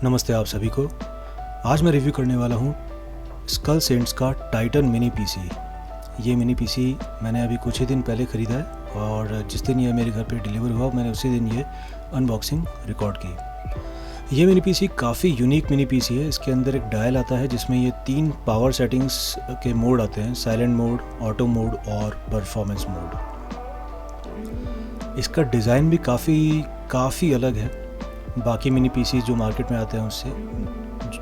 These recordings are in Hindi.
नमस्ते आप सभी को। आज मैं रिव्यू करने वाला हूँ स्कल सेंट्स का टाइटन मिनी पीसी। ये मिनी पीसी मैंने अभी कुछ ही दिन पहले ख़रीदा है और जिस दिन ये मेरे घर पे डिलीवर हुआ मैंने उसी दिन ये अनबॉक्सिंग रिकॉर्ड की। ये मिनी पीसी काफ़ी यूनिक मिनी पीसी है। इसके अंदर एक डायल आता है जिसमें ये 3 पावर सेटिंग्स के मोड आते हैं, साइलेंट मोड, ऑटो मोड और परफॉर्मेंस मोड। इसका डिज़ाइन भी काफ़ी अलग है बाकी मिनी पीसी जो मार्केट में आते हैं उससे,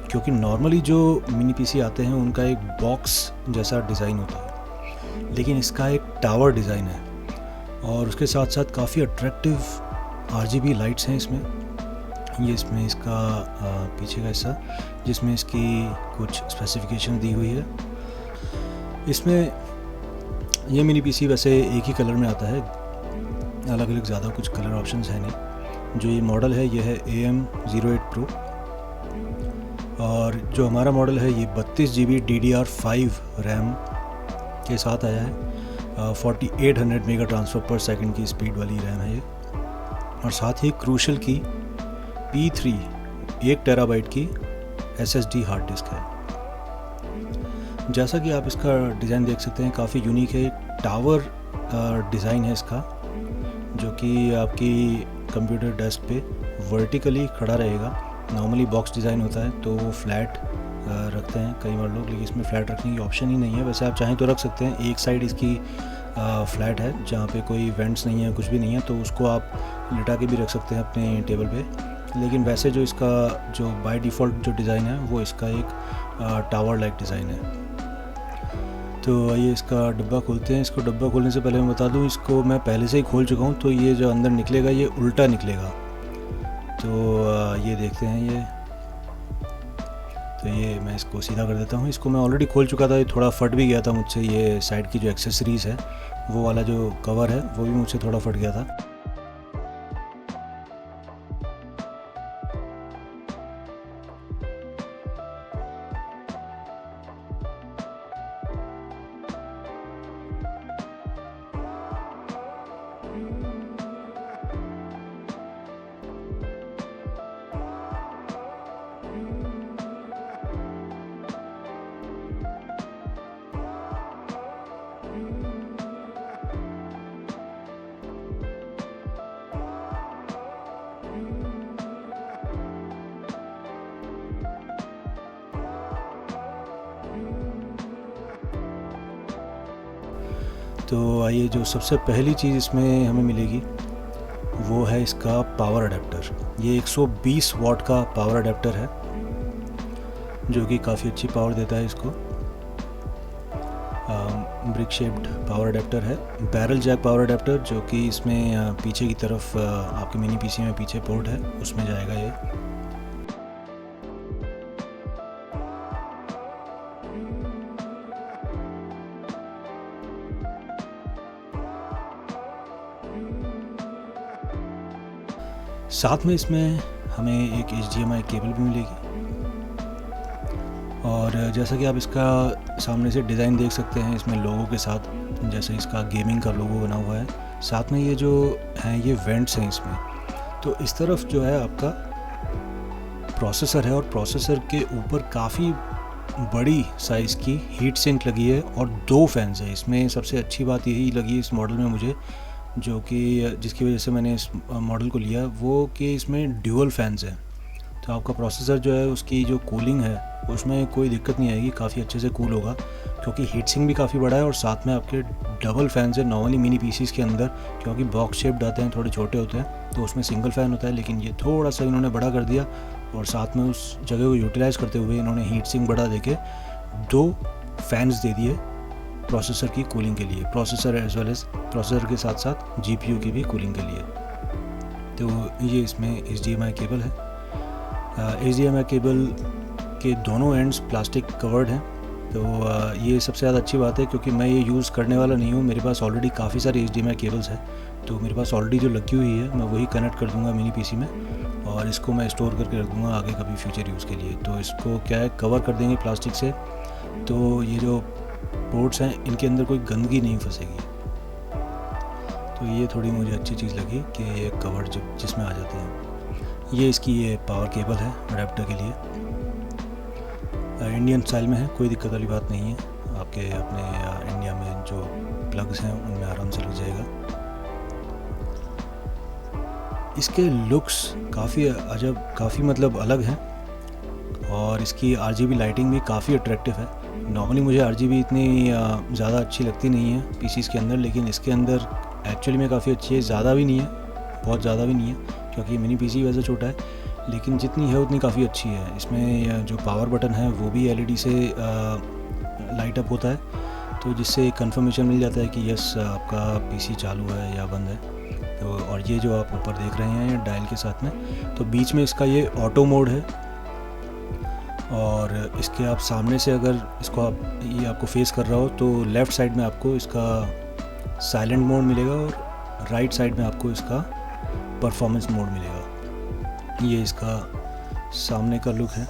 क्योंकि नॉर्मली जो मिनी पीसी आते हैं उनका एक बॉक्स जैसा डिज़ाइन होता है, लेकिन इसका एक टावर डिज़ाइन है और उसके साथ साथ काफ़ी अट्रैक्टिव RGB लाइट्स हैं इसमें। ये इसमें इसका पीछे का हिस्सा जिसमें इसकी कुछ स्पेसिफिकेशन दी हुई है। इसमें ये मिनी पीसी वैसे एक ही कलर में आता है, अलग अलग ज़्यादा कुछ कलर ऑप्शंस हैं नहीं। जो ये मॉडल है ये है AM08 Pro और जो हमारा मॉडल है ये 32 GB DDR5 रैम के साथ आया है। 4800 मेगा ट्रांसफ़र पर सेकंड की स्पीड वाली रैम है ये, और साथ ही क्रूशल की P3 1 टेराबाइट की SSD हार्ड डिस्क है। जैसा कि आप इसका डिज़ाइन देख सकते हैं काफ़ी यूनिक है। टावर डिज़ाइन है इसका, जो कि आपकी कंप्यूटर डेस्क पे वर्टिकली खड़ा रहेगा। नॉर्मली बॉक्स डिज़ाइन होता है तो वो फ्लैट रखते हैं कई बार लोग, लेकिन इसमें फ्लैट रखने की ऑप्शन ही नहीं है। वैसे आप चाहें तो रख सकते हैं। एक साइड इसकी फ्लैट है जहाँ पे कोई वेंट्स नहीं है, कुछ भी नहीं है, तो उसको आप लिटा के भी रख सकते हैं अपने टेबल पे। लेकिन वैसे जो इसका जो बाय डिफ़ॉल्ट जो डिज़ाइन है वो इसका एक टावर लाइक डिज़ाइन है। तो ये इसका डब्बा खोलते हैं। इसको डब्बा खोलने से पहले मैं बता दूं, इसको मैं पहले से ही खोल चुका हूं, तो ये जो अंदर निकलेगा ये उल्टा निकलेगा। तो ये देखते हैं ये, तो ये मैं इसको सीधा कर देता हूं। इसको मैं ऑलरेडी खोल चुका था, ये थोड़ा फट भी गया था मुझसे। ये साइड की जो एक्सेसरीज़ है वो वाला जो कवर है वो भी मुझसे थोड़ा फट गया था। तो आइए, जो सबसे पहली चीज़ इसमें हमें मिलेगी वो है इसका पावर अडेप्टर। ये 120 वाट का पावर अडेप्टर है जो कि काफ़ी अच्छी पावर देता है इसको। ब्रिक शेप्ड पावर अडेप्टर है। बैरल जैक पावर अडेप्टर, जो कि इसमें पीछे की तरफ आपके मिनी पीसी में पीछे पोर्ट है उसमें जाएगा ये। साथ में इसमें हमें एक HDMI केबल भी मिलेगी, और जैसा कि आप इसका सामने से डिज़ाइन देख सकते हैं इसमें लोगो के साथ, जैसे इसका गेमिंग का लोगो बना हुआ है। साथ में ये जो हैं ये वेंट्स हैं इसमें। तो इस तरफ जो है आपका प्रोसेसर है, और प्रोसेसर के ऊपर काफ़ी बड़ी साइज़ की हीट सिंक लगी है और 2 फैंस हैं इसमें। सबसे अच्छी बात यही लगी इस मॉडल में मुझे, जो कि जिसकी वजह से मैंने इस मॉडल को लिया, वो कि इसमें ड्यूअल फैंस हैं। तो आपका प्रोसेसर जो है उसकी जो कूलिंग है उसमें कोई दिक्कत नहीं आएगी, काफ़ी अच्छे से कूल होगा, क्योंकि हीट सिंक भी काफ़ी बड़ा है। और साथ में आपके डबल फैंस है। नॉर्मली मिनी पीसीज़ के अंदर क्योंकि बॉक्स शेप्ड आते हैं, थोड़े छोटे होते हैं, तो उसमें सिंगल फ़ैन होता है, लेकिन ये थोड़ा सा इन्होंने बड़ा कर दिया और साथ में उस जगह को यूटिलाइज़ करते हुए इन्होंने हीट सिंक बड़ा देके 2 फैंस दे दिए प्रोसेसर की कूलिंग के लिए। Processor as well as processor के साथ साथ GPU की भी कूलिंग के लिए। तो ये इसमें HDMI केबल है। HDMI केबल के दोनों एंड्स प्लास्टिक कवर्ड हैं। तो ये सबसे ज़्यादा अच्छी बात है, क्योंकि मैं ये यूज़ करने वाला नहीं हूँ। मेरे पास ऑलरेडी काफ़ी सारी HDMI केबल्स हैं, तो मेरे पास ऑलरेडी जो लगी हुई है मैं वही कनेक्ट कर दूँगा मिनी पीसी में, और इसको मैं स्टोर करके रख दूँगा आगे कभी फ्यूचर यूज़ के लिए। तो इसको क्या है, कवर कर देंगे प्लास्टिक से, तो ये जो पोर्ट्स हैं इनके अंदर कोई गंदगी नहीं फंसेगी। तो ये थोड़ी मुझे अच्छी चीज़ लगी कि ये कवर जिसमें आ जाते हैं। ये इसकी ये पावर केबल है अडेप्टर के लिए। इंडियन स्टाइल में है, कोई दिक्कत वाली बात नहीं है। आपके अपने इंडिया में जो प्लग्स हैं उनमें आराम से लग जाएगा। इसके लुक्स काफ़ी अजब, काफ़ी मतलब अलग हैं और इसकी RGB लाइटिंग भी काफ़ी अट्रैक्टिव है। नॉर्मली मुझे RGB इतनी ज़्यादा अच्छी लगती नहीं है पीसीज़ के अंदर, लेकिन इसके अंदर एक्चुअली में काफ़ी अच्छी है। ज़्यादा भी नहीं है, बहुत ज़्यादा भी नहीं है, क्योंकि मिनी पीसी वैसे छोटा है, लेकिन जितनी है उतनी काफ़ी अच्छी है। इसमें जो पावर बटन है वो भी LED से लाइट अप होता है, तो जिससे कंफर्मेशन मिल जाता है कि यस आपका पीसी चालू है या बंद है। तो और ये जो आप ऊपर देख रहे हैं डायल के साथ में, तो बीच में इसका ये ऑटो मोड है और इसके आप सामने से अगर इसको ये आपको फेस कर रहा हो तो लेफ़्ट साइड में आपको इसका साइलेंट मोड मिलेगा और राइट साइड में आपको इसका परफॉर्मेंस मोड मिलेगा। ये इसका सामने का लुक है।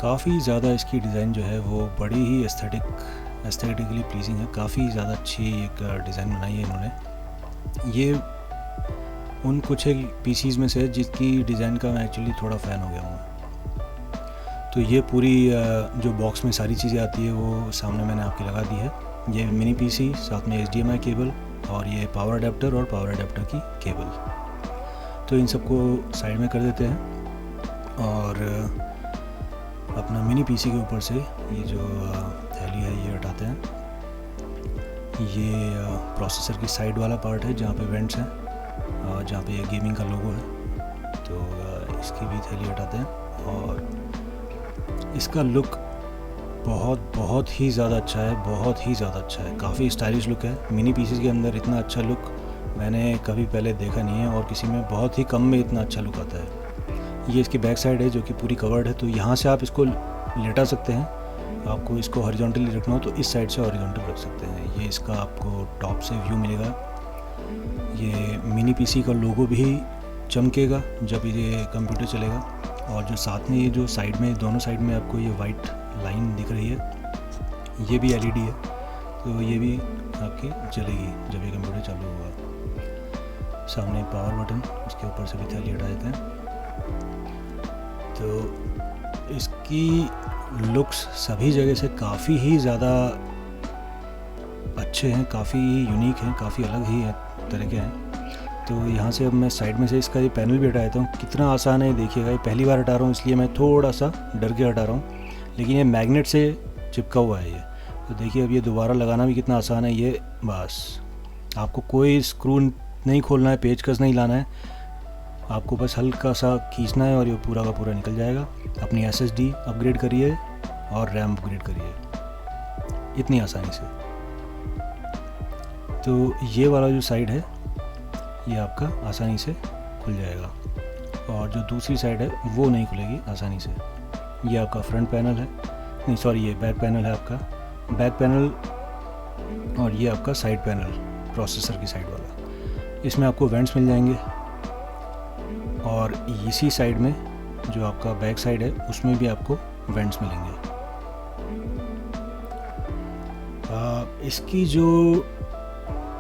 काफ़ी ज़्यादा इसकी डिज़ाइन जो है वो बड़ी ही एस्थेटिकली प्लीजिंग है। काफ़ी ज़्यादा अच्छी एक डिज़ाइन बनाई है इन्होंने। ये उन कुछ एक पीसीज़ में से जिसकी डिज़ाइन का मैं एक्चुअली थोड़ा फ़ैन हो गया हूँ। तो ये पूरी जो बॉक्स में सारी चीज़ें आती है वो सामने मैंने आपकी लगा दी है। ये मिनी पीसी, साथ में HDMI केबल और ये पावर अडेप्टर और पावर अडेप्टर की केबल। तो इन सबको साइड में कर देते हैं और अपना मिनी पीसी के ऊपर से ये जो थैली है ये हटाते हैं। ये प्रोसेसर की साइड वाला पार्ट है जहाँ पे वेंट्स हैं और जहाँ पे ये गेमिंग का लोगो है, तो इसकी भी थैली हटाते हैं। और इसका लुक बहुत ही ज़्यादा अच्छा है, बहुत ही ज़्यादा अच्छा है। काफ़ी स्टाइलिश लुक है। मिनी पीसीज के अंदर इतना अच्छा लुक मैंने कभी पहले देखा नहीं है और किसी में बहुत ही कम में इतना अच्छा लुक आता है। ये इसकी बैक साइड है जो कि पूरी कवर्ड है, तो यहाँ से आप इसको लेटा सकते हैं। आपको इसको हॉरिजॉन्टली रखना हो तो इस साइड से हॉरिजॉन्टल रख सकते हैं। ये इसका आपको टॉप से व्यू मिलेगा। ये मिनी पीसी का लोगो भी चमकेगा जब ये कंप्यूटर चलेगा। और जो साथ में ये जो साइड में, दोनों साइड में आपको ये वाइट लाइन दिख रही है, ये भी LED है, तो ये भी आपकी चलेगी जब ये कंप्यूटर चालू होगा। सामने पावर बटन, उसके ऊपर से भी थैली हटा देते हैं। तो इसकी लुक्स सभी जगह से काफ़ी ही ज़्यादा अच्छे हैं, काफ़ी यूनिक हैं, काफ़ी अलग ही तरह के हैं। तो यहाँ से अब मैं साइड में से इसका ये पैनल भी हटा देता हूँ। कितना आसान है देखिएगा। ये पहली बार हटा रहा हूँ इसलिए मैं थोड़ा सा डर के हटा रहा हूँ, लेकिन ये मैग्नेट से चिपका हुआ है ये। तो देखिए अब ये दोबारा लगाना भी कितना आसान है। ये बस आपको कोई स्क्रू नहीं खोलना है, पेचकस नहीं लाना है, आपको बस हल्का सा खींचना है और ये पूरा का पूरा निकल जाएगा। अपनी SSD अपग्रेड करिए और रैम अपग्रेड करिए इतनी आसानी से। तो ये वाला जो साइड है ये आपका आसानी से खुल जाएगा और जो दूसरी साइड है वो नहीं खुलेगी आसानी से। ये आपका फ्रंट पैनल है, नहीं सॉरी ये बैक पैनल है आपका, बैक पैनल। और ये आपका साइड पैनल, प्रोसेसर की साइड वाला। इसमें आपको वेंट्स मिल जाएंगे और इसी साइड में जो आपका बैक साइड है उसमें भी आपको वेंट्स मिलेंगे। इसकी जो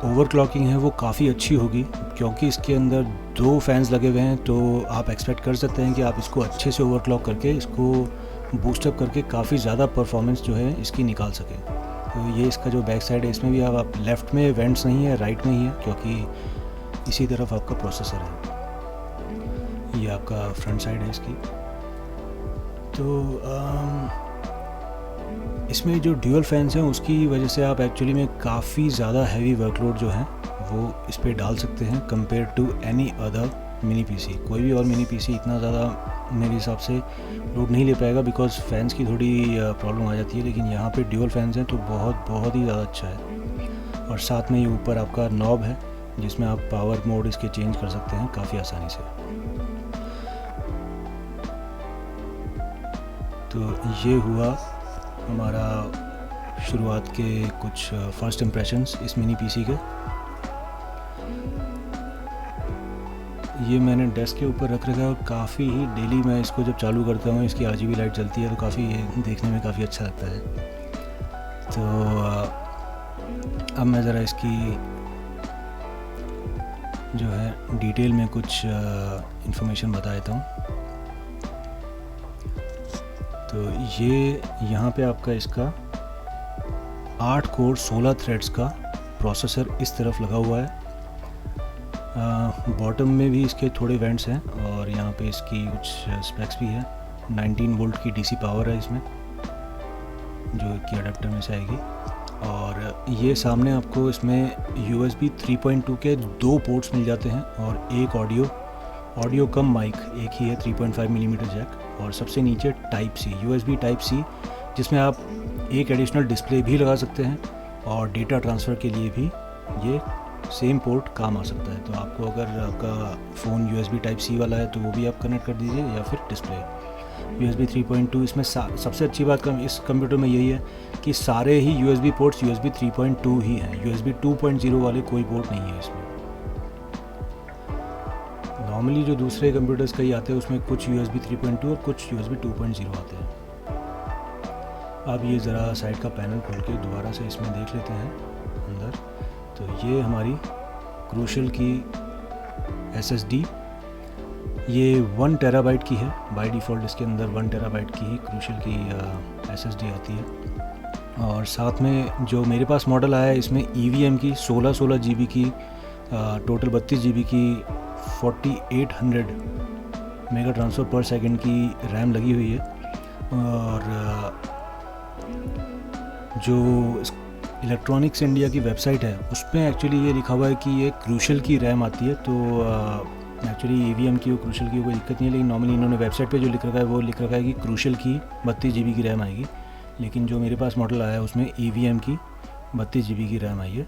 ओवरक्लॉकिंग है वो काफ़ी अच्छी होगी क्योंकि इसके अंदर 2 फैंस लगे हुए हैं, तो आप एक्सपेक्ट कर सकते हैं कि आप इसको अच्छे से ओवरक्लॉक करके, इसको बूस्टअप करके काफ़ी ज़्यादा परफॉर्मेंस जो है इसकी निकाल सकें। तो ये इसका जो बैक साइड है इसमें भी आप लेफ़्ट में वेंट्स नहीं है, राइट में ही है, क्योंकि इसी तरफ आपका प्रोसेसर है। ये आपका फ्रंट साइड है इसकी। तो इसमें जो ड्यूअल फैंस हैं उसकी वजह से आप एक्चुअली में काफ़ी ज़्यादा हैवी वर्कलोड जो है वो इस पर डाल सकते हैं compare to any other mini PC. कोई भी और मिनी पीसी इतना ज़्यादा मेरे हिसाब से लोड नहीं ले पाएगा बिकॉज फैंस की थोड़ी प्रॉब्लम आ जाती है, लेकिन यहाँ पे ड्यूअल फैंस हैं तो बहुत ही ज़्यादा अच्छा है। और साथ में ये ऊपर आपका नॉब है जिसमें आप पावर मोड इसके चेंज कर सकते हैं काफ़ी आसानी से। तो ये हुआ हमारा शुरुआत के कुछ फर्स्ट इम्प्रेशंस इस मिनी पीसी के। ये मैंने डेस्क के ऊपर रख रखा है और काफ़ी ही डेली मैं इसको जब चालू करता हूँ इसकी RGB लाइट जलती है तो काफ़ी देखने में काफ़ी अच्छा लगता है। तो अब मैं ज़रा इसकी जो है डिटेल में कुछ इन्फॉर्मेशन बता देता हूँ। तो ये यहाँ पे आपका इसका 8 कोर 16 थ्रेड्स का प्रोसेसर इस तरफ लगा हुआ है। बॉटम में भी इसके थोड़े वेंट्स हैं और यहाँ पे इसकी कुछ स्पेक्स भी है। 19 वोल्ट की डीसी पावर है इसमें, जो कि अडेप्टर में से आएगी। और ये सामने आपको इसमें USB 3.2 के 2 पोर्ट्स मिल जाते हैं और एक ऑडियो कम माइक एक ही है, 3.5 मिलीमीटर जैक। और सबसे नीचे type C USB type C, जिसमें आप एक एडिशनल डिस्प्ले भी लगा सकते हैं और डेटा ट्रांसफ़र के लिए भी ये सेम पोर्ट काम आ सकता है। तो आपको अगर आपका फ़ोन USB टाइप सी वाला है तो वो भी आप कनेक्ट कर दीजिए, या फिर डिस्प्ले USB 3.2। इसमें सबसे अच्छी बात इस कंप्यूटर में यही है कि सारे ही USB पोर्ट्स USB 3.2 ही हैं। USB 2.0 वाले कोई पोर्ट नहीं है इसमें। नॉर्मली जो दूसरे कंप्यूटर्स कई आते हैं उसमें कुछ USB 3.2 और कुछ USB 2.0 आते हैं। अब ये ज़रा साइड का पैनल खोल के दोबारा से इसमें देख लेते हैं अंदर। तो ये हमारी क्रूशल की SSD, ये 1 टेराबाइट की है। बाय डिफ़ॉल्ट इसके अंदर 1 टेराबाइट की ही क्रूशल की SSD आती है। और साथ में जो मेरे पास मॉडल आया है इसमें EVM की 16 GB की टोटल 32 GB की 4800 मेगा ट्रांसफ़र पर सेकंड की रैम लगी हुई है। और जो इलेक्ट्रॉनिक्स इंडिया की वेबसाइट है उसमें एक्चुअली ये लिखा हुआ है कि ये क्रूशल की रैम आती है। तो एक्चुअली EVM की और क्रूशल की कोई दिक्कत नहीं है, लेकिन नॉर्मली इन्होंने वेबसाइट पे जो लिख रखा है वो लिख रखा है कि क्रूशल की 32 GB की रैम आएगी। लेकिन जो मेरे पास मॉडल आया है उसमें EVM की 32 GB की रैम आई है।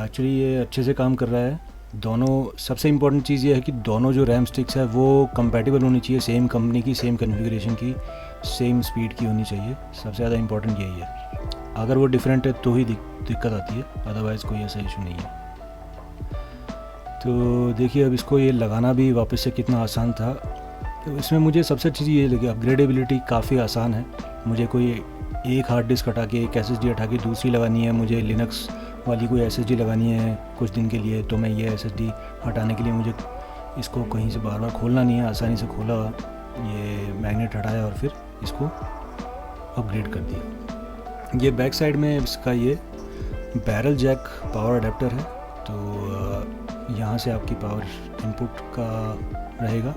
एक्चुअली ये अच्छे से काम कर रहा है। दोनों, सबसे इम्पोर्टेंट चीज़ ये है कि दोनों जो रैम स्टिक्स है वो कंपैटिबल होनी चाहिए, सेम कंपनी की, सेम कॉन्फ़िगरेशन की, सेम स्पीड की होनी चाहिए। सबसे ज़्यादा इम्पोर्टेंट यही है। अगर वो डिफरेंट है तो ही दिक्कत आती है, अदरवाइज़ कोई ऐसा इशू नहीं है। तो देखिए अब इसको ये लगाना भी वापस से कितना आसान था। तो इसमें मुझे सबसे अच्छी चीज़ ये लगी, अपग्रेडेबिलिटी काफ़ी आसान है। मुझे कोई एक हार्ड डिस्क हटा के एक SSD हटा के दूसरी लगानी है, मुझे लिनक्स वाली कोई SSD लगानी है कुछ दिन के लिए, तो मैं ये SSD हटाने के लिए मुझे इसको कहीं से बार बार खोलना नहीं है, आसानी से खोला, ये मैग्नेट हटाया और फिर इसको अपग्रेड कर दिया। ये बैक साइड में इसका ये बैरल जैक पावर अडेप्टर है। तो यहाँ से आपकी पावर इनपुट का रहेगा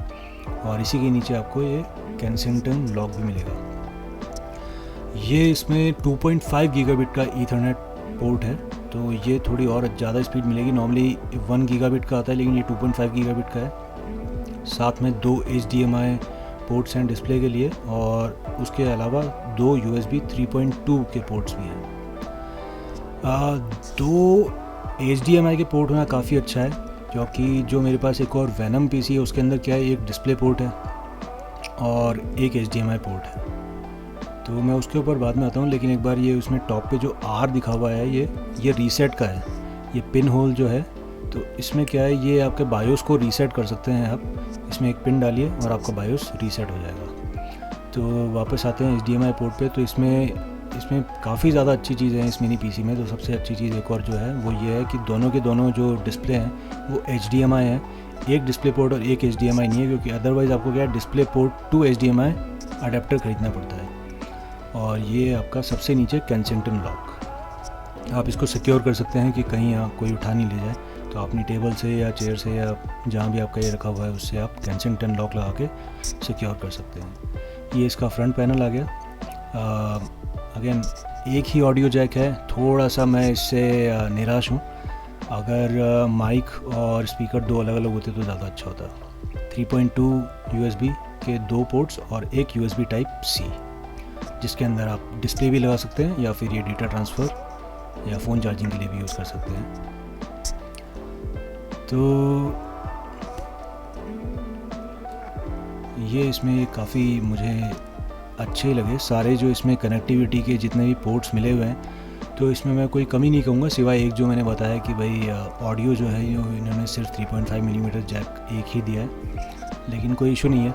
और इसी के नीचे आपको ये केंसिंगटन लॉक भी मिलेगा। ये इसमें 2.5 गीगाबिट का ईथरनेट पोर्ट है, तो ये थोड़ी और ज़्यादा स्पीड मिलेगी। नॉर्मली 1 गीगाबिट का आता है, लेकिन ये 2.5 गीगाबिट का है। साथ में 2 HDMI पोर्ट्स हैं डिस्प्ले के लिए, और उसके अलावा 2 USB 3.2 के पोर्ट्स भी हैं। 2 HDMI के पोर्ट होना काफ़ी अच्छा है, क्योंकि जो मेरे पास एक और वेनम PC है उसके अंदर क्या है, एक डिस्प्ले पोर्ट है और एक HDMI पोर्ट है। तो मैं उसके ऊपर बाद में आता हूँ, लेकिन एक बार ये उसमें टॉप पे जो R दिखा हुआ है ये रीसेट का है। ये पिन होल जो है, तो इसमें क्या है, ये आपके बायोस को रीसेट कर सकते हैं आप। इसमें एक पिन डालिए और आपका बायोस रीसेट हो जाएगा। तो वापस आते हैं HDMI पोर्ट पे। तो इसमें काफ़ी ज़्यादा अच्छी चीज़ें हैं इस मिनी PC में। तो सबसे अच्छी चीज़ एक और जो है वो ये है कि दोनों के दोनों जो डिस्प्ले हैं वो HDMI है। एक डिस्प्ले पोर्ट और एक HDMI नहीं है, क्योंकि अदरवाइज़ आपको क्या है, display port to HDMI adapter ख़रीदना पड़ता है। और ये आपका सबसे नीचे केंसिंगटन लॉक, आप इसको सिक्योर कर सकते हैं कि कहीं कोई उठा नहीं ले जाए। तो अपनी टेबल से या चेयर से या जहाँ भी आपका ये रखा हुआ है उससे आप केंसिंगटन लॉक लगा के सिक्योर कर सकते हैं। ये इसका फ्रंट पैनल आ गया। अगेन एक ही ऑडियो जैक है, थोड़ा सा मैं इससे निराश हूँ। अगर माइक और स्पीकर 2 अलग अलग होते तो ज़्यादा अच्छा होता। 3.2 USB के 2 पोर्ट्स और एक USB टाइप C, जिसके अंदर आप डिस्प्ले भी लगा सकते हैं या फिर ये डेटा ट्रांसफ़र या फ़ोन चार्जिंग के लिए भी यूज़ कर सकते हैं। तो ये इसमें काफ़ी मुझे अच्छे लगे सारे जो इसमें कनेक्टिविटी के जितने भी पोर्ट्स मिले हुए हैं। तो इसमें मैं कोई कमी नहीं कहूँगा, सिवाय एक जो मैंने बताया कि भाई ऑडियो जो है इन्होंने सिर्फ 3.5 मिलीमीटर जैक एक ही दिया है, लेकिन कोई इशू नहीं है।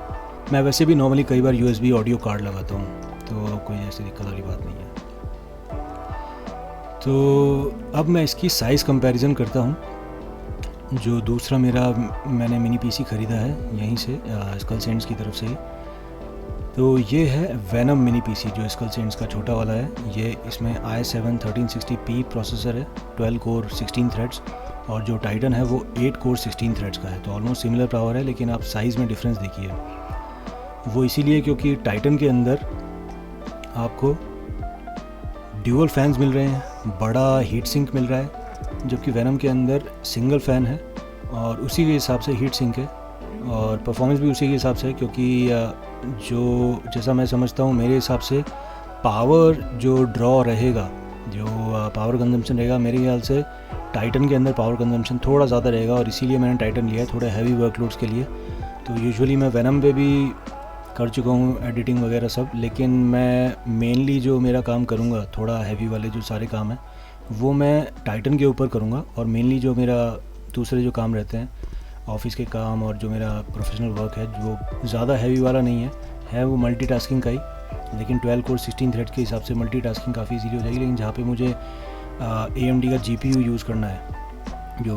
मैं वैसे भी नॉर्मली कई बार USB ऑडियो कार्ड लगाता हूँ, तो कोई ऐसी दिक्कत वाली बात नहीं है। तो अब मैं इसकी साइज़ कंपैरिजन करता हूँ। जो दूसरा मेरा मैंने मिनी पीसी ख़रीदा है यहीं से स्कल सेंट्स की तरफ से ही, तो ये है वेनम मिनी पीसी जो स्कल सेंट्स का छोटा वाला है। ये इसमें i7 1360p प्रोसेसर है, 12 कोर 16 थ्रेड्स, और जो टाइटन है वो 8 कोर 16 थ्रेड्स का है। तो ऑलमोस्ट सिमिलर पावर है, लेकिन आप साइज़ में डिफरेंस देखिए। वो इसीलिए क्योंकि टाइटन के अंदर आपको ड्यूअल फैंस मिल रहे हैं, बड़ा हीट सिंक मिल रहा है, जबकि वेनम के अंदर सिंगल फ़ैन है और उसी के हिसाब से हीट सिंक है और परफॉर्मेंस भी उसी के हिसाब से है। क्योंकि जो जैसा मैं समझता हूँ मेरे हिसाब से पावर जो ड्रॉ रहेगा, जो पावर कंजम्पशन रहेगा, मेरे ख्याल से टाइटन के अंदर पावर कंजम्पशन थोड़ा ज़्यादा रहेगा और इसीलिए मैंने टाइटन लिया है थोड़े हैवी वर्कलोड्स के लिए। तो यूजुअली मैं वेनम पे भी कर चुका हूँ एडिटिंग वगैरह सब, लेकिन मैं मेनली जो मेरा काम करूँगा थोड़ा हैवी वाले जो सारे काम हैं वो मैं टाइटन के ऊपर करूँगा, और मेनली जो मेरा दूसरे जो काम रहते हैं ऑफिस के काम और जो मेरा प्रोफेशनल वर्क है वो ज़्यादा हैवी वाला नहीं है वो मल्टीटास्किंग का ही। लेकिन 12 कोर 16 थ्रेड के हिसाब से मल्टीटास्किंग काफ़ी इजीली हो जाएगी। लेकिन जहाँ पे मुझे AMD का GPU यूज़ करना है, जो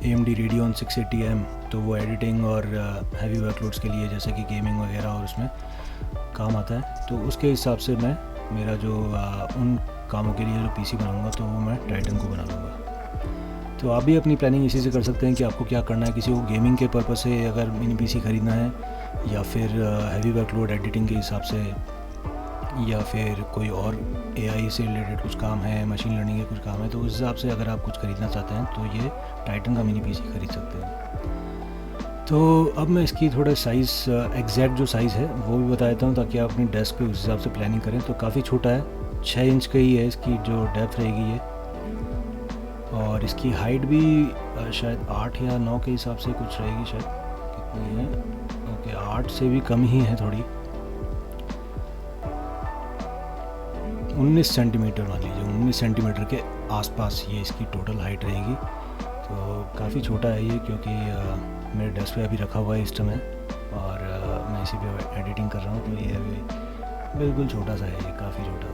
AMD Radeon 680M, तो वो एडिटिंग और हैवी वर्कलोड्स के लिए जैसे कि गेमिंग वगैरह और उसमें काम आता है, तो उसके हिसाब से मैं मेरा जो उन कामों के लिए जो PC बनाऊँगा तो वो मैं टाइटन को बना लूँगा। तो आप भी अपनी प्लानिंग इसी से कर सकते हैं कि आपको क्या करना है। किसी को गेमिंग के पर्पज़ से अगर मिनी PC ख़रीदना है, या फिर हैवी वर्कलोड एडिटिंग के हिसाब से, या फिर कोई और AI से रिलेटेड कुछ काम है, मशीन लर्निंग के कुछ काम है, तो उस हिसाब से अगर आप कुछ ख़रीदना चाहते हैं तो ये टाइटन का मिनी PC ख़रीद सकते हैं। तो अब मैं इसकी थोड़ा साइज़ एग्जैक्ट जो साइज़ है वो भी बता देता हूँ, ताकि आप अपनी डेस्क पे उस हिसाब से प्लानिंग करें। तो काफ़ी छोटा है, 6 इंच का ही है इसकी जो डेप्थ रहेगी ये, और इसकी हाइट भी शायद 8 या 9 के हिसाब से कुछ रहेगी, शायद कितनी है, ओके 8 से भी कम ही है थोड़ी, 19 सेंटीमीटर मान लीजिए, 19 सेंटीमीटर के आसपास ये इसकी टोटल हाइट रहेगी। तो काफ़ी छोटा है ये, क्योंकि मेरे डेस्क पे अभी रखा हुआ है इस समय और मैं इसी पे एडिटिंग कर रहा हूँ, तो ये अभी बिल्कुल छोटा सा है, ये काफ़ी छोटा सा,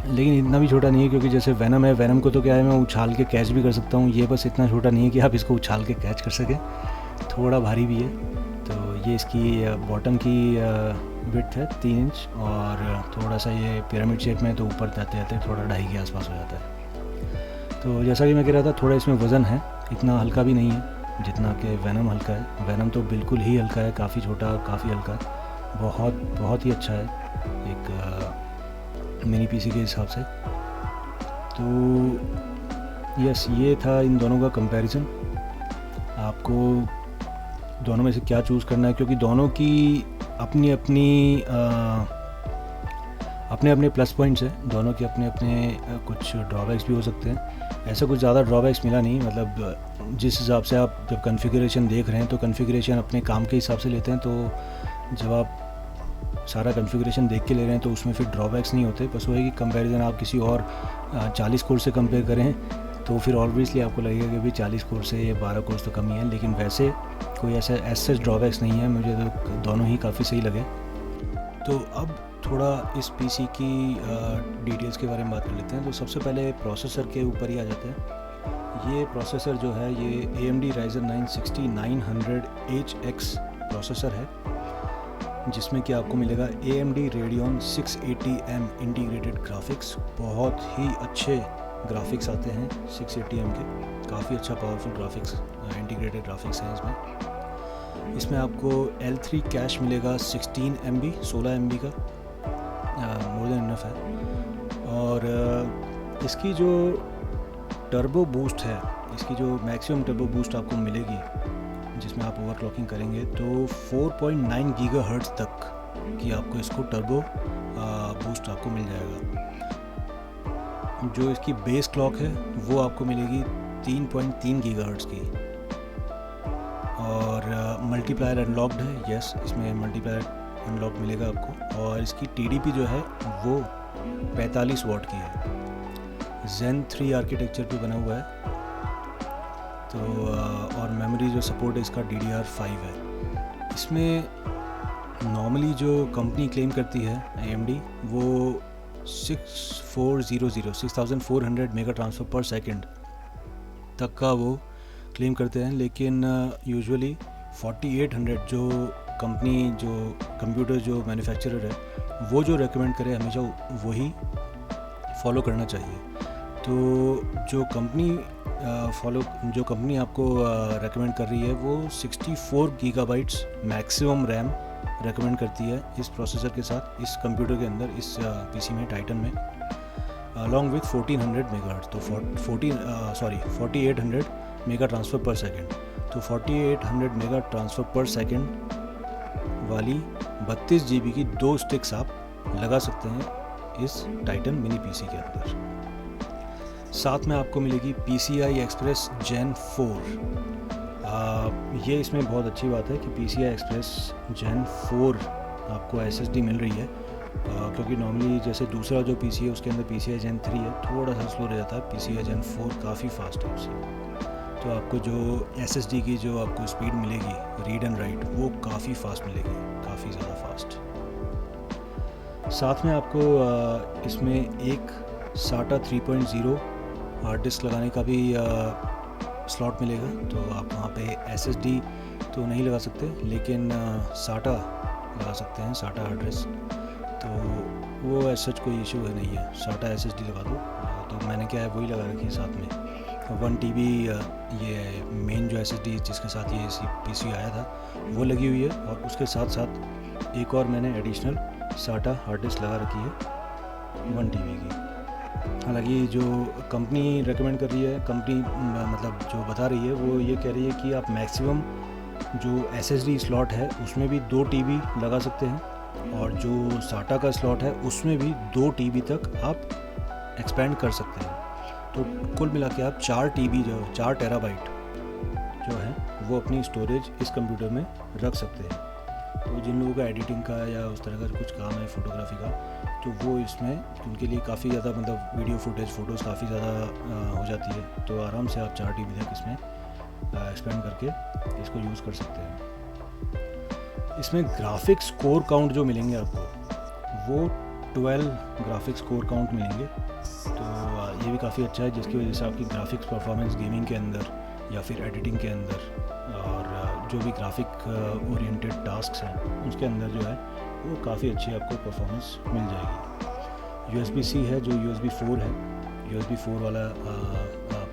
लेकिन इतना भी छोटा नहीं है। क्योंकि जैसे वेनम है, वेनम को तो क्या है मैं उछाल के कैच भी कर सकता हूँ, ये बस इतना छोटा नहीं है कि आप इसको उछाल के कैच कर सकें, थोड़ा भारी भी है। तो ये इसकी बॉटम की विड्थ है 3 इंच, और थोड़ा सा ये पिरामिड शेप में, तो ऊपर जाते जाते थोड़ा 2.5 के आसपास हो जाता है। तो जैसा कि मैं कह रहा था, थोड़ा इसमें वज़न है, इतना हल्का भी नहीं है जितना कि वेनम हल्का है। वेनम तो बिल्कुल ही हल्का है, काफ़ी छोटा, काफ़ी हल्का, बहुत ही अच्छा है एक मिनी PC के हिसाब से। तो यस, ये था इन दोनों का कंपैरिजन। आपको दोनों में से क्या चूज़ करना है, क्योंकि दोनों की अपनी अपने प्लस पॉइंट्स हैं, दोनों के अपने कुछ ड्रॉबैक्स भी हो सकते हैं। ऐसा कुछ ज़्यादा ड्रॉबैक्स मिला नहीं, मतलब जिस हिसाब से आप जब कॉन्फ़िगरेशन देख रहे हैं तो कॉन्फ़िगरेशन अपने काम के हिसाब से लेते हैं, तो जब आप सारा कॉन्फ़िगरेशन देख के ले रहे हैं तो उसमें फिर ड्रॉबैक्स नहीं होते। बस वो है कि कंपैरिजन आप किसी और 40 कोर्स से कंपेयर करें तो फिर ऑब्वियसली आपको लगेगा कि भाई 40 कोर्स से या 12 कोर्स तो कम ही है, लेकिन वैसे कोई ऐसा ऐसे ड्रॉबैक्स नहीं है। मुझे तो दोनों ही काफ़ी सही लगे। तो अब थोड़ा इस PC की डिटेल्स के बारे में बात कर लेते हैं। तो सबसे पहले प्रोसेसर के ऊपर ही आ जाते हैं। ये प्रोसेसर जो है ये AMD Ryzen 9 6900HX प्रोसेसर है, जिसमें कि आपको मिलेगा AMD Radeon 680M integrated graphics. बहुत ही अच्छे ग्राफिक्स आते हैं 680M के, काफ़ी अच्छा पावरफुल ग्राफिक्स, इंटीग्रेटेड ग्राफिक्स हैं इसमें आपको L3 कैश मिलेगा 16 MB 16 MB का, मोर देन इनफ है। और इसकी जो टर्बो बूस्ट है, इसकी जो मैक्सिमम टर्बो बूस्ट आपको मिलेगी जिसमें आप ओवरक्लॉकिंग करेंगे, तो 4.9 गीगाहर्ट्ज़ तक की आपको इसको टर्बो बूस्ट आपको मिल जाएगा। जो इसकी बेस क्लॉक है वो आपको मिलेगी 3.3 गीगाहर्ट्ज़ की, और मल्टीप्लायर अनलॉक्ड है। यस, इसमें मल्टीप्लायर अनलॉक मिलेगा आपको, और इसकी TDP जो है वो 45 वाट की है, Zen 3 आर्किटेक्चर पे बना हुआ है। तो और मेमोरी जो सपोर्ट है इसका DDR5 है। इसमें नॉर्मली जो कंपनी क्लेम करती है AMD, वो 6400 6400 मेगा ट्रांसफ़र पर सेकंड तक का वो क्लेम करते हैं, लेकिन यूजुअली 4800 जो कंप्यूटर जो मैन्युफैक्चरर है वो जो रेकमेंड करे हमेशा वही फॉलो करना चाहिए। तो जो कंपनी आपको रेकमेंड कर रही है वो 64 गीगाबाइट्स मैक्सिमम रैम रेकमेंड करती है इस प्रोसेसर के साथ, इस कंप्यूटर के अंदर, इस पीसी में, टाइटन में, अलॉन्ग विथ 1400 मेगाहर्ट्ज़। तो 4800 मेगा ट्रांसफ़र पर सेकेंड। तो 4800 मेगा ट्रांसफ़र पर सेकेंड वाली 32 GB की 2 स्टिक्स आप लगा सकते हैं इस टाइटन मिनी पीसी के अंदर। साथ में आपको मिलेगी PCI Express Gen 4। ये इसमें बहुत अच्छी बात है कि PCI Express Gen 4 आपको SSD मिल रही है, क्योंकि नॉर्मली जैसे दूसरा जो PC है उसके अंदर PCI Gen 3 है, थोड़ा सा स्लो रह जाता है। PCI Gen 4 काफ़ी फास्ट है उससे। तो आपको जो SSD की जो आपको स्पीड मिलेगी रीड एंड राइट वो काफ़ी फास्ट मिलेगी, काफ़ी ज़्यादा फास्ट। साथ में आपको इसमें एक SATA 3.0 हार्ड डिस्क लगाने का भी स्लॉट मिलेगा। तो आप वहाँ पे SSD तो नहीं लगा सकते, लेकिन SATA लगा सकते हैं, SATA हार्ड डिस्क। तो वो ऐसा कोई इशू है नहीं है, SATA SSD लगा दो। तो मैंने क्या है वही लगा रखी है साथ में। 1 TB ये मेन जो SSD जिसके साथ ये PC आया था वो लगी हुई है, और उसके साथ साथ एक और मैंने एडिशनल SATA हार्ड डिस्क लगा रखी है 1 TB की। हालांकि जो कंपनी रेकमेंड कर रही है, कंपनी मतलब जो बता रही है वो ये कह रही है कि आप मैक्सिमम जो SSD स्लॉट है उसमें भी 2 TB लगा सकते हैं, और जो SATA का स्लॉट है उसमें भी 2 TB तक आप एक्सपेंड कर सकते हैं। तो कुल मिला के आप 4 TB जो 4 टेराबाइट जो है वो अपनी स्टोरेज इस कंप्यूटर में रख सकते हैं। तो जिन लोगों का एडिटिंग का या उस तरह का कुछ काम है फोटोग्राफी का, तो वो इसमें उनके लिए काफ़ी ज़्यादा मतलब वीडियो फुटेज फ़ोटोज़ काफ़ी ज़्यादा हो जाती है। तो आराम से आप 4 TB तक इसमें एक्सपेंड करके इसको यूज़ कर सकते हैं। इसमें ग्राफिक्स कोर काउंट जो मिलेंगे आपको वो 12 ग्राफिक्स कोर काउंट मिलेंगे। तो ये भी काफ़ी अच्छा है, जिसकी वजह से आपकी ग्राफिक्स परफॉर्मेंस गेमिंग के अंदर या फिर एडिटिंग के अंदर और जो भी ग्राफिक ओरिएंटेड टास्क्स हैं उसके अंदर जो है वो काफ़ी अच्छी आपको परफॉर्मेंस मिल जाएगी। USB-C है जो USB 4 है, USB 4 वाला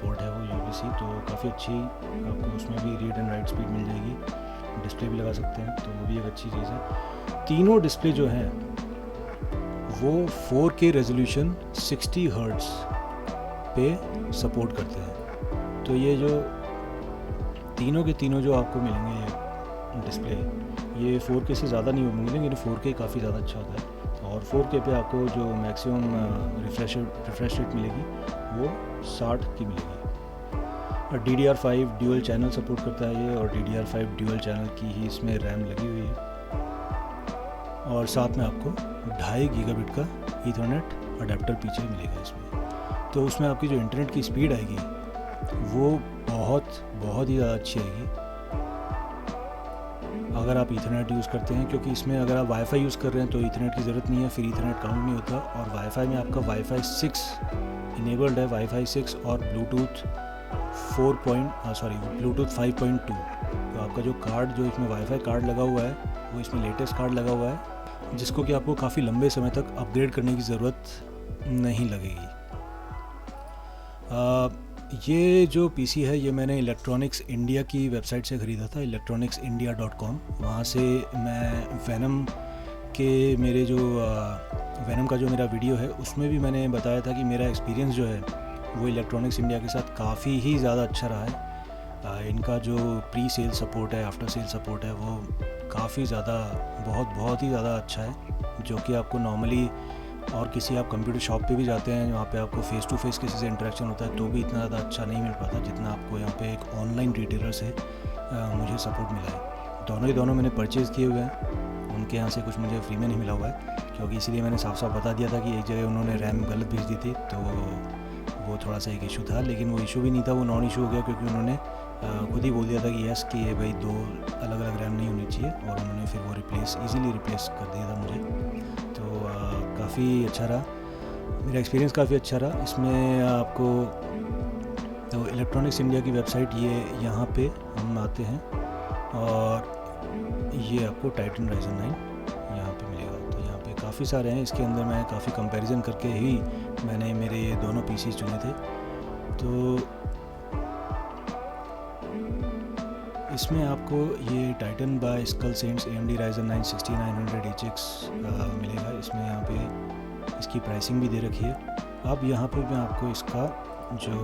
पोर्ट है वो USB-C, तो काफ़ी अच्छी आपको उसमें भी रीड एंड राइट स्पीड मिल जाएगी। डिस्प्ले भी लगा सकते हैं, तो वो भी एक अच्छी चीज़ है। तीनों डिस्प्ले जो हैं वो 4K रेजोल्यूशन 60 हर्ट्ज़ पे सपोर्ट करते हैं। तो ये जो तीनों के तीनों जो आपको मिलेंगे ये डिस्प्ले, ये 4K से ज़्यादा नहीं मिलेंगे, लेकिन 4K काफ़ी ज़्यादा अच्छा होता है। और 4K पे आपको जो मैक्सिमम रिफ्रेश रेट मिलेगी वो 60 की मिलेगी। और DDR5 ड्यूअल चैनल सपोर्ट करता है ये, और DDR5 ड्यूअल चैनल की ही इसमें रैम लगी हुई है। और साथ में आपको 2.5 गीगाबिट का ईथरनेट अडेप्टर पीछे मिलेगा इसमें। तो उसमें आपकी जो इंटरनेट की स्पीड आएगी वो बहुत ही ज़्यादा अच्छी आएगी अगर आप ईथरनेट यूज़ करते हैं, क्योंकि इसमें अगर आप वाईफाई यूज़ कर रहे हैं तो ईथरनेट की ज़रूरत नहीं है, फिर ईथरनेट काउंट नहीं होता। और वाईफाई में आपका वाईफाई 6 इनेबल्ड है, वाईफाई 6 और ब्लूटूथ 5.2। तो आपका जो कार्ड जो इसमें वाईफाई कार्ड लगा हुआ है वो इसमें लेटेस्ट कार्ड लगा हुआ है, जिसको कि आपको काफ़ी लंबे समय तक अपग्रेड करने की ज़रूरत नहीं लगेगी। ये जो पीसी है ये मैंने इलेक्ट्रॉनिक्स इंडिया की वेबसाइट से ख़रीदा था, electronicsindia.com। वहाँ से मैं वेनम का जो मेरा वीडियो है उसमें भी मैंने बताया था कि मेरा एक्सपीरियंस जो है वो इलेक्ट्रॉनिक्स इंडिया के साथ काफ़ी ही ज़्यादा अच्छा रहा है। इनका जो प्री सेल सपोर्ट है, आफ्टर सेल सपोर्ट है, वो काफ़ी ज़्यादा बहुत ही ज़्यादा अच्छा है, जो कि आपको नॉर्मली और किसी आप कंप्यूटर शॉप पे भी जाते हैं वहाँ पे आपको फेस टू फेस किसी से इंटरेक्शन होता है तो भी इतना ज़्यादा अच्छा नहीं मिल पाता जितना आपको यहाँ पे एक ऑनलाइन रिटेलर से मुझे सपोर्ट मिला है। दोनों ही दोनों मैंने परचेज़ किए हुए हैं, उनके यहाँ से कुछ मुझे फ्री में नहीं मिला हुआ है, क्योंकि इसीलिए मैंने साफ साफ बता दिया था कि एक जगह उन्होंने रैम गलत भेज दी थी, तो वो थोड़ा सा एक इशू था। लेकिन वो इशू भी नहीं था, वो नॉन इशू हो गया, क्योंकि उन्होंने खुद ही बोल दिया था कि यस कि ये भाई 2 अलग अलग रैम नहीं होनी चाहिए, और उन्होंने फिर वो ईज़िली रिप्लेस कर दिया था मुझे। तो काफ़ी अच्छा रहा, मेरा एक्सपीरियंस काफ़ी अच्छा रहा। इसमें आपको तो इलेक्ट्रॉनिक्स इंडिया की वेबसाइट ये यहाँ पे हम आते हैं और ये आपको टाइटन राइजन 9 यहाँ पे मिलेगा। तो यहाँ पे काफ़ी सारे हैं, इसके अंदर मैं काफ़ी कंपैरिजन करके ही मैंने मेरे ये दोनों पीसी चुने थे। तो इसमें आपको ये Titan by skull saints AMD Ryzen 9 6900HX मिलेगा। इसमें यहाँ पे इसकी प्राइसिंग भी दे रखी है। अब यहाँ पे मैं आपको इसका जो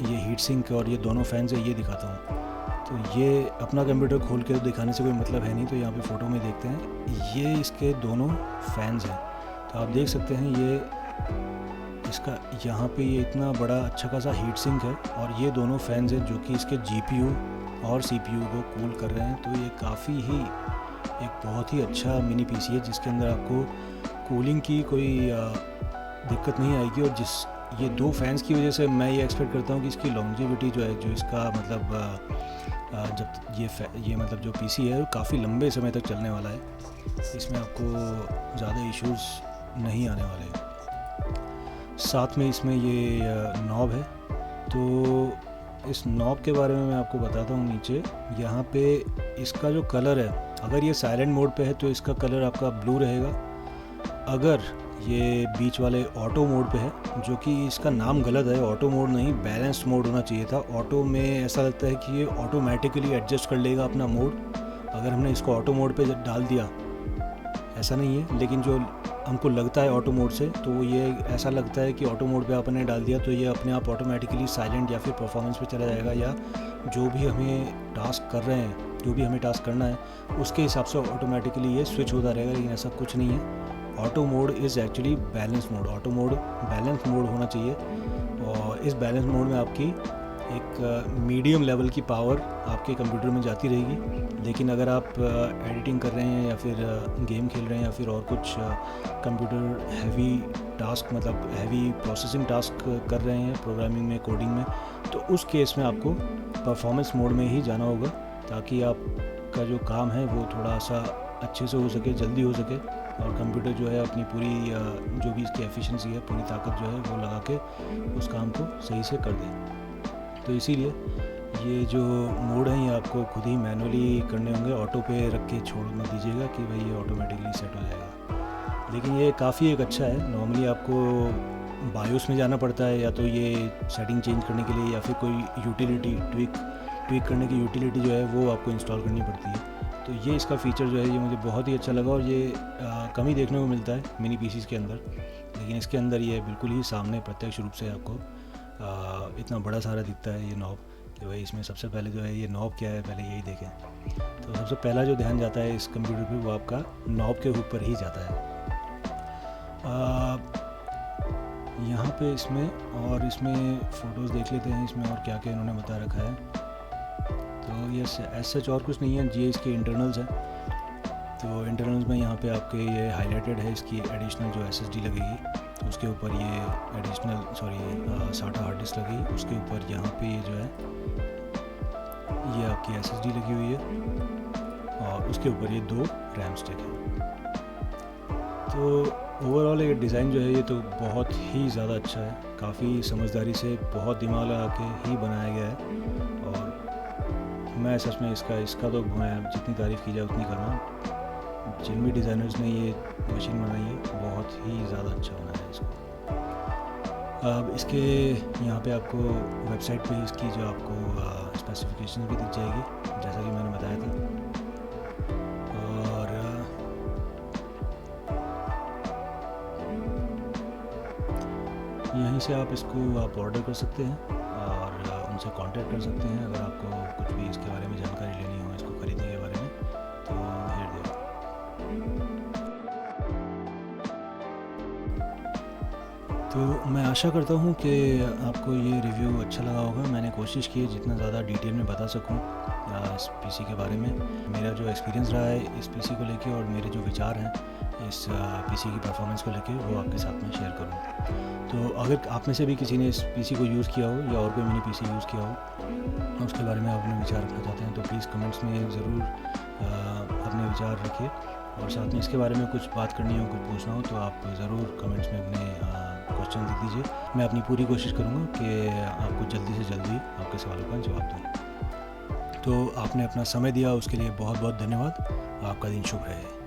ये हीट सिंक और ये दोनों फैंस है ये दिखाता हूँ। तो ये अपना कंप्यूटर खोल के दिखाने से कोई मतलब है नहीं, तो यहाँ पे फ़ोटो में देखते हैं, ये इसके दोनों फैंस हैं। तो आप देख सकते हैं ये इसका यहाँ पे ये इतना बड़ा अच्छा खासा हीट सिंक है और ये दोनों फैंस हैं जो कि इसके GPU और CPU को कूल कर रहे हैं। तो ये काफ़ी ही एक बहुत ही अच्छा मिनी PC है जिसके अंदर आपको कूलिंग की कोई दिक्कत नहीं आएगी। और जिस ये दो फैंस की वजह से मैं ये एक्सपेक्ट करता हूँ कि इसकी लॉन्जिविटी जो है, जो इसका मतलब जब ये मतलब जो PC है वो काफ़ी लंबे समय तक चलने वाला है, इसमें आपको ज़्यादा इश्यूज़ नहीं आने वाले हैं। साथ में इसमें ये नॉब है, तो इस नॉब के बारे में मैं आपको बताता हूँ। नीचे यहाँ पे इसका जो कलर है, अगर ये साइलेंट मोड पे है तो इसका कलर आपका ब्लू रहेगा। अगर ये बीच वाले ऑटो मोड पे है, जो कि इसका नाम गलत है, ऑटो मोड नहीं बैलेंस्ड मोड होना चाहिए था। ऑटो में ऐसा लगता है कि ये ऑटोमेटिकली एडजस्ट कर लेगा अपना मोड, अगर हमने इसको ऑटो मोड पे डाल दिया, ऐसा नहीं है, लेकिन जो हमको लगता है ऑटो मोड से, तो ये ऐसा लगता है कि ऑटो मोड पे आपने डाल दिया तो ये अपने आप ऑटोमेटिकली साइलेंट या फिर परफॉर्मेंस पे चला जाएगा, या जो भी हमें टास्क कर रहे हैं, जो भी हमें टास्क करना है उसके हिसाब से ऑटोमेटिकली ये स्विच होता रहेगा। लेकिन ऐसा कुछ नहीं है। Auto mode is actually balance mode. Auto mode balance mode होना चाहिए और इस बैलेंस मोड में आपकी एक मीडियम लेवल की पावर आपके कंप्यूटर में जाती रहेगी। लेकिन अगर आप एडिटिंग कर रहे हैं या फिर गेम खेल रहे हैं या फिर और कुछ कंप्यूटर हैवी टास्क, मतलब हैवी प्रोसेसिंग टास्क कर रहे हैं प्रोग्रामिंग में, कोडिंग में, तो उस केस में आपको परफॉर्मेंस मोड में ही जाना होगा, ताकि आपका जो काम है वो थोड़ा सा अच्छे से हो सके, जल्दी हो सके, और कंप्यूटर जो है अपनी पूरी जो भी इसकी एफिशिएंसी है, पूरी ताकत जो है वो लगा के उस काम को सही से कर दे। तो इसीलिए ये जो मोड है ये आपको खुद ही मैनुअली करने होंगे, ऑटो पे रख के छोड़ मत दीजिएगा कि भाई ये ऑटोमेटिकली सेट हो जाएगा। लेकिन ये काफ़ी एक अच्छा है। नॉर्मली आपको बायोस में जाना पड़ता है, या तो ये सेटिंग चेंज करने के लिए, या फिर कोई यूटिलिटी ट्विक करने की यूटिलिटी जो है वो आपको इंस्टॉल करनी पड़ती है। तो ये इसका फ़ीचर जो है ये मुझे बहुत ही अच्छा लगा, और ये कम ही देखने को मिलता है मिनी PCs के अंदर। लेकिन इसके अंदर ये बिल्कुल ही सामने प्रत्यक्ष रूप से आपको इतना बड़ा सारा दिखता है ये नॉब, कि भाई इसमें सबसे पहले जो है ये नॉब क्या है, पहले यही देखें। तो सबसे पहला जो ध्यान जाता है इस कंप्यूटर पे वो आपका नॉब के ऊपर ही जाता है। यहाँ पे इसमें फ़ोटोज़ देख लेते हैं, इसमें और क्या क्या इन्होंने बता रखा है। तो ये एज सच और कुछ नहीं है, ये इसके इंटरनल्स हैं। तो इंटरनल्स में यहाँ पे आपके ये हाईलाइटेड है इसकी एडिशनल जो SSD लगेगी, तो उसके ऊपर ये एडिशनल SATA हार्ड डिस्क लगेगी। उसके ऊपर यहाँ पे ये जो है ये आपकी SSD लगी हुई है, और उसके ऊपर ये 2 रैम स्टिक है। तो ओवरऑल ये डिज़ाइन जो है ये तो बहुत ही ज़्यादा अच्छा है, काफ़ी समझदारी से, बहुत दिमाग लगा के ही बनाया गया है। और मैं सच में इसका तो मैं जितनी तारीफ़ की जाए उतनी करूँ। जिन भी डिज़ाइनर्स ने ये मशीन बनाई है बहुत ही ज़्यादा अच्छा बनाया है इसको। अब इसके यहाँ पे आपको वेबसाइट पे इसकी जो आपको स्पेसिफिकेशन भी दिख जाएगी, जैसा कि मैंने बताया था। और यहीं से आप इसको ऑर्डर कर सकते हैं और उनसे कांटेक्ट कर सकते हैं अगर आपको कुछ भी इसके बारे में जानकारी लेनी हो, इसको खरीदने के बारे में। तो हेयर देखो, तो मैं आशा करता हूँ कि आपको ये रिव्यू अच्छा लगा होगा। मैंने कोशिश की है जितना ज़्यादा डिटेल में बता सकूँ इस पीसी के बारे में। मेरा जो एक्सपीरियंस रहा है इस पीसी को लेके और मेरे जो विचार हैं इस पीसी की परफॉर्मेंस को लेके, वो आपके साथ में शेयर करूँ। तो अगर आप में से भी किसी ने इस पीसी को यूज़ किया हो या और कोई मिनी पीसी यूज़ किया हो, उसके बारे में आप अपने विचार रखना चाहते हैं, तो प्लीज़ कमेंट्स में ज़रूर अपने विचार रखिए। और साथ में इसके बारे में कुछ बात करनी हो, कुछ पूछना हो, तो आप ज़रूर कमेंट्स में अपने क्वेश्चन दे दीजिए। मैं अपनी पूरी कोशिश करूँगा कि आपको जल्दी से जल्दी आपके सवालों का जवाब दूँ। तो आपने अपना समय दिया उसके लिए बहुत बहुत धन्यवाद। आपका दिन शुभ रहे।